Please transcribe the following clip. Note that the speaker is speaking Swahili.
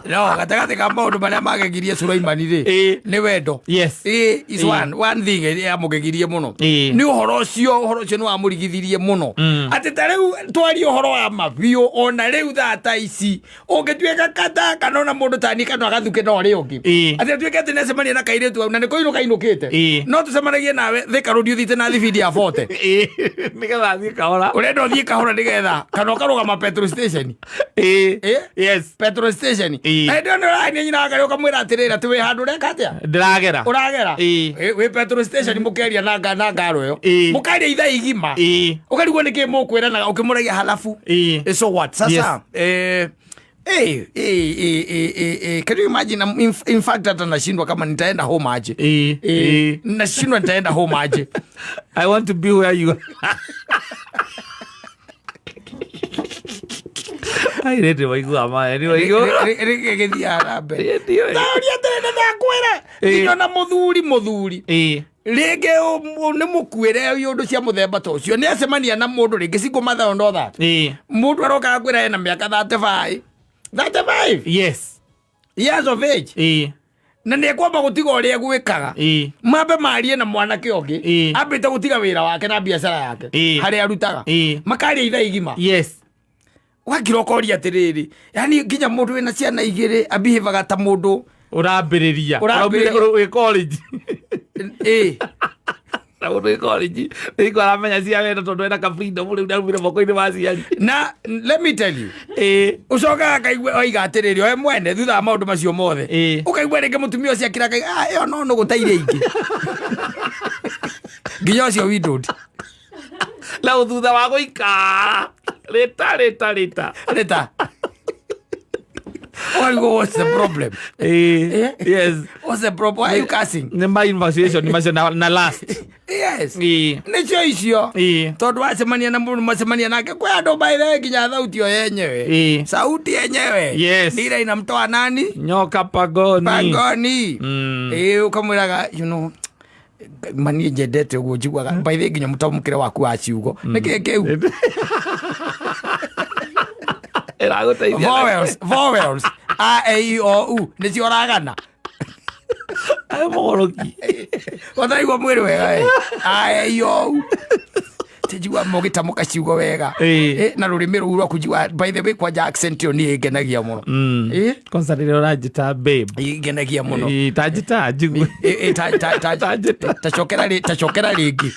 No, gatagate ka maundu maria magegirie Sulaimani ri ni wendo. Yes. Is one thing ya mugegirie muno. Ni uhoro ucio ni wamurigithirie muno. Ati tareu twari uhoro wa mabio ona riu thata ici. Ungituika kata kana ona mundu tani kana agathuke no ri ungi. Ati tuike ati necemania na kairetu au na ni koino kainukite. No tucemanagie nawe thika rodio thite na thibidi ya forte. Nigetha thie kahora. Urenda thie kahora nigetha kana ukarugama petrol station. Yes, petrol station. Ndio ni nyina ngari ukamwira atirira tu we handu reka atia ndiragera uragera we petrol station mukeria na ngaro yo mukaria itha igima ukarigwo niki mukwira na ukimuragia halafu so what sasa can you imagine in fact hata nashindwa kama nitaenda home aje nashindwa nitaenda home aje. I want to be where you are. Ai rete waigua ma anyway reke githia rambe ndio tena nakwira iyo na muthuri rege ni mukwire yundu cia muthemba to cio ni acemania na mundu ringi ciku matha ndo that mundu aroka kwira ena miaka 35 yes years of age na ni kwamba gutiga uria gwikaga mambe marie na mwanake ongi ambite gutiga wira wake na biashara yake hari arutaga makaria itha igima. Yes. Wagirokoria atiriri yani nginya mundu wina ciana igiri abihivaga ta mundu urambiriria we college na we college iko aramenya cia wenda tondu ena ka freedom uri ndamire moko-ini ma ciani na let me tell you ucoka kaigwe oiga atiriri we mwene thutha maundu macio mothe ukaigwa ringi mutumia ucio akira kai iyo no gutaire ingi nginya ucio widowed la thutha wa guika Rita. What's the problem? Yes. What's the problem? Why are you cussing? My invitation na last. Yes. Nicho icio. Tondu wacemania na mundu macemania nake kwa ndo baile kinya thauti yo yenyewe. Sauti yenyewe. Yes. Nira inamtoa nani? Nyoka pagoni. Ukamwiraga you know mani jedete ugo jigwaga by the ginya mutamukire waku aciugo nike keu era goteithia vowels a e i o u nisi oragana ai mogoroki wataigwa mwiri wega a e i o u tijigwa mogita mukaciugo wega na rurimi rurwa kujigwa by the way kwa accent yo ni igenagia muno constantly orajita babe igenagia muno tajita jigu tachokera ringi